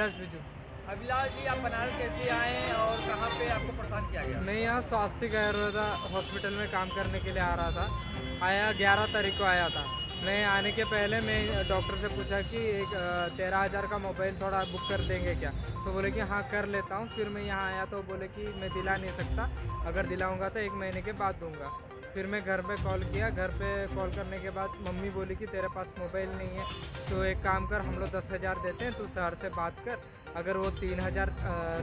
अभिलाष बिजू। अभिलाष जी, आप बनारस कैसे आए और कहाँ पे आपको परेशान किया गया? मैं यहाँ स्वास्तिक आयुर्वेदा हॉस्पिटल में काम करने के लिए आ रहा था। आया 11 तारीख को आया था। मैं आने के पहले मैं डॉक्टर से पूछा कि एक 13,000 का मोबाइल थोड़ा बुक कर देंगे क्या। तो बोले कि हाँ कर लेता हूँ। फिर मैं यहाँ आया तो बोले कि मैं दिला नहीं सकता, अगर दिलाऊँगा तो 1 महीने के बाद दूँगा। फिर मैं घर पे कॉल किया। घर पे कॉल करने के बाद मम्मी बोली कि तेरे पास मोबाइल नहीं है तो एक काम कर, हम लोग 10,000 देते हैं, तू सर से बात कर, अगर वो 3,000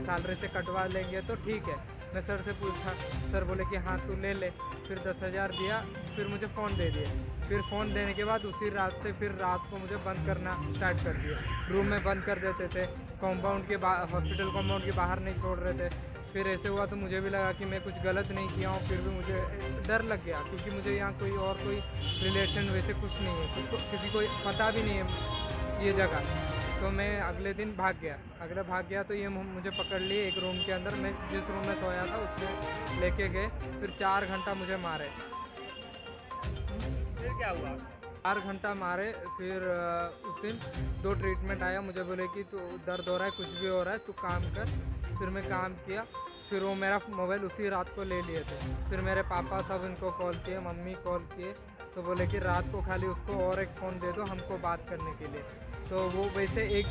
सैलरी से कटवा लेंगे तो ठीक है। मैं सर से पूछा, सर बोले कि हाँ तू ले ले। फिर 10,000 दिया, फिर मुझे फ़ोन दे दिए। फिर फ़ोन देने के बाद उसी रात से फिर रात को मुझे बंद करना स्टार्ट कर दिए। रूम में बंद कर देते थे, कॉम्पाउंड के हॉस्पिटल कॉम्पाउंड के बाहर नहीं छोड़ रहे थे। फिर ऐसे हुआ तो मुझे भी लगा कि मैं कुछ गलत नहीं किया हूँ, फिर भी मुझे डर लग गया क्योंकि मुझे यहाँ कोई रिलेशन वैसे कुछ नहीं है, किसी को पता भी नहीं है ये जगह। तो मैं अगले दिन भाग गया तो ये मुझे पकड़ लिए एक रूम के अंदर। मैं जिस रूम में सोया था उसमें लेके गए। फिर 4 घंटा मुझे मारे। फिर क्या हुआ? 4 घंटा मारे। फिर उस दिन 2 ट्रीटमेंट आया। मुझे बोले कि तू दर्द हो रहा है, कुछ भी हो रहा है, तू काम कर। फिर मैं काम किया। फिर वो मेरा मोबाइल उसी रात को ले लिए थे। फिर मेरे पापा सब इनको कॉल किए, मम्मी कॉल किए, तो बोले कि रात को खाली उसको और एक फ़ोन दे दो हमको बात करने के लिए। तो वो वैसे एक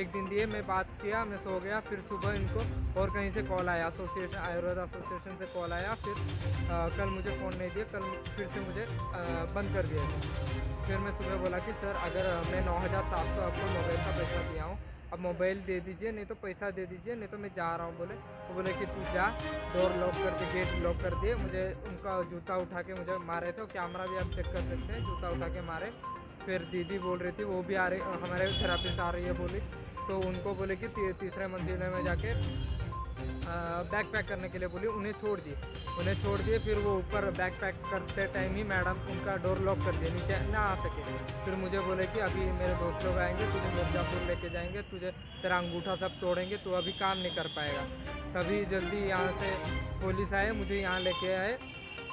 दिन दिए, मैं बात किया, मैं सो गया। फिर सुबह इनको और कहीं से कॉल आया, आयुर्वेद एसोसिएशन से कॉल आया। फिर कल मुझे फ़ोन नहीं दिया, कल फिर से मुझे बंद कर दिया था। फिर मैं सुबह बोला कि सर अगर मैं 9,700 आपको मोबाइल का पैसा दिया हूँ, अब मोबाइल दे दीजिए, नहीं तो पैसा दे दीजिए, नहीं तो मैं जा रहा हूँ। बोले तो बोले कि तू जा। डोर लॉक करके गेट लॉक कर दिए। मुझे उनका जूता उठा के मुझे मारे थे, कैमरा भी आप चेक कर सकते हैं, जूता उठा के मारे। फिर दीदी बोल रही थी, वो भी आ रही, हमारे थेरापिस्ट आ रही है बोली, तो उनको बोले कि तीसरे मंजिले में जाके बैग पैक करने के लिए बोली। उन्हें छोड़ दिए। फिर वो ऊपर बैग पैक करते टाइम ही मैडम उनका डोर लॉक कर दिया, नीचे ना आ सके। फिर मुझे बोले कि अभी मेरे दोस्त लोग आएंगे, तुझे मिर्ज़ापुर लेके जाएंगे, तेरा अंगूठा सब तोड़ेंगे, तू अभी काम नहीं कर पाएगा। तभी जल्दी यहाँ से पुलिस आए, मुझे यहाँ लेके आए,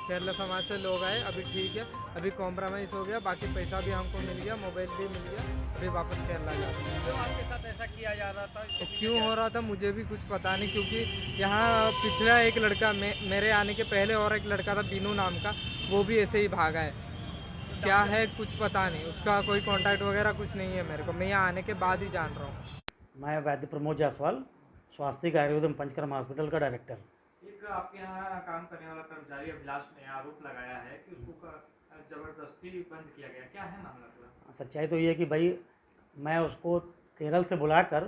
केरला समाज से लोग आए। अभी ठीक है, अभी कॉम्प्रोमाइज़ हो गया, बाकी पैसा भी हमको मिल गया, मोबाइल भी मिल गया। अभी वापस केरला जा रहे हैं। क्यों आपके साथ ऐसा किया जा रहा था? तो क्यों हो रहा था मुझे भी कुछ पता नहीं, क्योंकि यहाँ पिछला एक लड़का, मेरे आने के पहले और एक लड़का था बीनू नाम का, वो भी ऐसे ही भागा है। क्या है कुछ पता नहीं, उसका कोई कांटेक्ट वगैरह कुछ नहीं है मेरे को, मैं यहाँ आने के बाद ही जान रहा हूँ। मैं वैद्य प्रमोद जायसवाल, स्वास्तिक आयुर्वेदम पंचकर्म हॉस्पिटल का डायरेक्टर। एक आपके यहाँ काम करने वाला कर्मचारी अभिलाष ने आरोप लगाया है कि उसको जबरदस्ती बंद किया गया, क्या है मामला पूरा? सच्चाई तो ये है कि भाई मैं उसको केरल से बुलाकर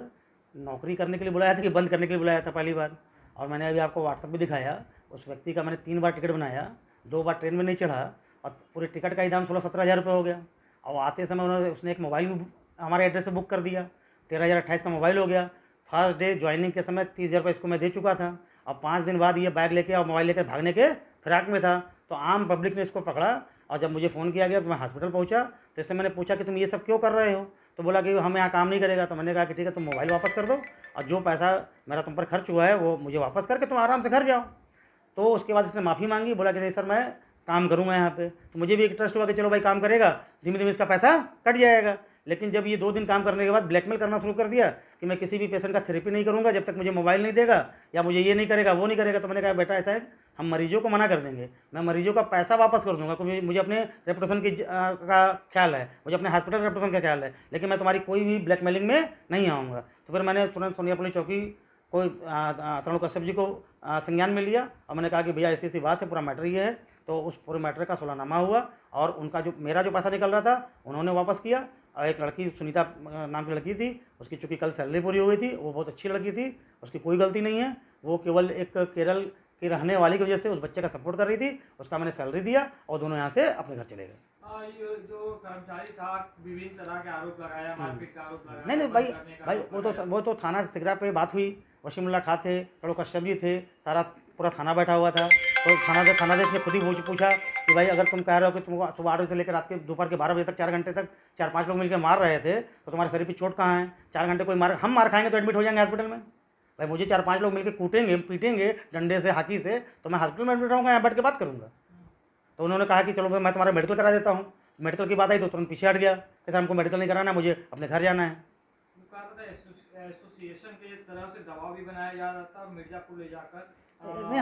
नौकरी करने के लिए बुलाया था कि बंद करने के लिए बुलाया था पहली बार। और मैंने अभी आपको व्हाट्सएप भी दिखाया, उस व्यक्ति का मैंने 3 बार टिकट बनाया, 2 बार ट्रेन में नहीं चढ़ा, और पूरे टिकट का ही दाम 16-17 हज़ार रुपये हो गया। और आते समय उसने एक मोबाइल भी हमारे एड्रेस पे बुक कर दिया, 13,028 का मोबाइल हो गया। फर्स्ट डे ज्वाइनिंग के समय 30,000 रुपये इसको मैं दे चुका था, और 5 दिन बाद ये बैग लेके और मोबाइल लेकर भागने के फिराक में था। तो आम पब्लिक ने इसको पकड़ा, और जब मुझे फ़ोन किया गया तो मैं हॉस्पिटल पहुंचा। तो इससे मैंने पूछा कि तुम ये सब क्यों कर रहे हो, तो बोला कि हम यहाँ काम नहीं करेगा। तो मैंने कहा कि ठीक है, तुम मोबाइल वापस कर दो, और जो पैसा मेरा तुम पर खर्च हुआ है वो मुझे वापस करके तुम आराम से घर जाओ। तो उसके बाद इसने माफ़ी मांगी, बोला कि नहीं सर मैं काम करूँगा यहाँ पे। तो मुझे भी एक ट्रस्ट हुआ कि चलो भाई काम करेगा, धीमे धीमे इसका पैसा कट जाएगा। लेकिन जब ये 2 दिन काम करने के बाद ब्लैकमेल करना शुरू कर दिया कि मैं किसी भी पेशेंट का थेरेपी नहीं करूँगा जब तक मुझे मोबाइल नहीं देगा, या मुझे ये नहीं करेगा वो नहीं करेगा। तो मैंने कहा बेटा ऐसा है, हम मरीजों को मना कर देंगे, मैं मरीजों का पैसा वापस कर दूंगा, क्योंकि मुझे अपने रेपुटेशन का ख्याल है, मुझे अपने हॉस्पिटल रेपुटेशन का ख्याल है, लेकिन मैं तुम्हारी कोई भी ब्लैकमेलिंग में नहीं आऊँगा। तो फिर मैंने तुरंत सोनिया पुलिस चौकी को तरुण कश्यप जी को संज्ञान में लिया, और मैंने कहा कि भैया ऐसी ऐसी बात है, पूरा मैटर ये है। तो उस पूरे मैटर का सुलहनामा हुआ, और उनका मेरा जो पैसा निकल रहा था उन्होंने वापस किया। और एक लड़की सुनीता नाम की लड़की थी, उसकी चूँकि कल सैलरी पूरी हो गई थी, वो बहुत अच्छी लड़की थी, उसकी कोई गलती नहीं है, वो केवल एक केरल की रहने वाली की वजह से उस बच्चे का सपोर्ट कर रही थी। उसका मैंने सैलरी दिया और दोनों यहाँ से अपने घर चले गए। ये जो कर्मचारी था विभिन्न तरह के आरोप लगाया, मारपीट का आरोप लगाया। नहीं भाई वो तो थाना सिगरा पे बात हुई, वशीमुल्ला खां थे, तरुण कश्यप जी थे, सारा पूरा थाना बैठा हुआ था। तो थानाधीश ने खुद ही पूछा कि भाई अगर तुम कह रहे हो कि तुमको सुबह 8 बजे से लेकर रात के दोपहर के 12 बजे तक 4 घंटे तक 4-5 लोग मिलकर मार रहे थे, तो तुम्हारे शरीर पे चोट कहाँ है? 4 घंटे कोई हम मार खाएंगे तो एडमिट हो जाएंगे हॉस्पिटल में। भाई मुझे 4-5 लोग मिलकर कूटेंगे पीटेंगे डंडे से हाथी से, तो मैं हॉस्पिटल में एडमिट रहूँगा, यहाँ बैठ के बात करूँगा? तो उन्होंने कहा कि चलो मैं तुम्हारा मेडिकल करा देता हूँ। मेडिकल की बात आई तो तुरंत पीछे हट गया कि सर हमको मेडिकल नहीं कराना, मुझे अपने घर जाना है। एसोसिएशन के तरफ से दबाव भी बनाया जा रहा था मिर्जापुर ले जाकर नहीं,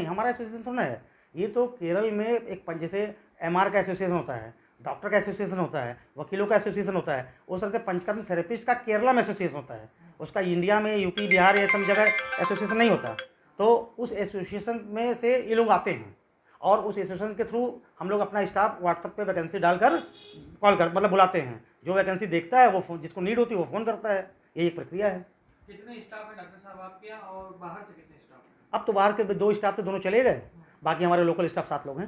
हमारा एसोसिएशन थोड़ा है ये। तो केरल में एक जैसे MR का एसोसिएशन होता है, डॉक्टर का एसोसिएशन होता है, वकीलों का एसोसिएशन होता है, उस तरह से पंचकर्म थेरेपिस्ट का केरला में एसोसिएशन होता है। उसका इंडिया में यूपी बिहार ये सब जगह एसोसिएशन नहीं होता। तो उस एसोसिएशन में से ये लोग आते हैं और उस एसोसिएशन के थ्रू हम लोग अपना स्टाफ व्हाट्सएप पे वैकेंसी डालकर मतलब बुलाते हैं। जो वैकेंसी देखता है वो जिसको नीड होती है वो फ़ोन करता है। यही एक प्रक्रिया है। कितने स्टाफ है डॉक्टर साहब आपके यहाँ और बाहर से कितने स्टाफ हैं? अब तो बाहर के 2 स्टाफ थे, दोनों चले गए, बाकी हमारे लोकल स्टाफ 7 लोग हैं।